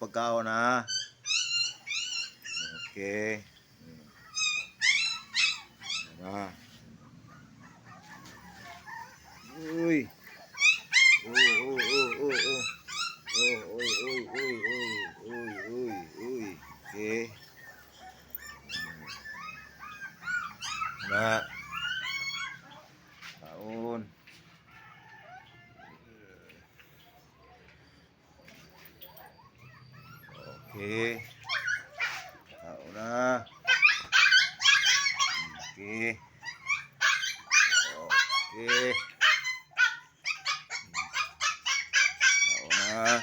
pagkaon ha. Okay. Nah. Uy. Uy. Okay. Nah. Kaon. Okay. Kaon na. Okay. Okay. Kaon na.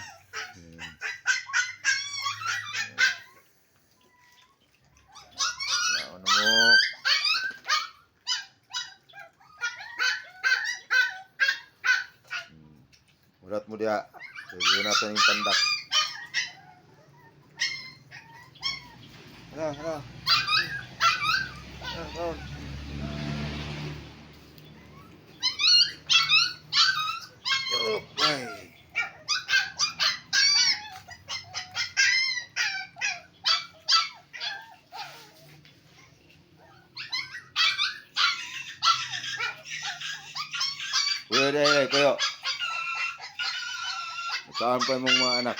Kaon mo. Urat mo dia. Tuloy natin yung pandak. Hala. Kaon. Okay. Kuya, kuya. Saan pa yung mga anak?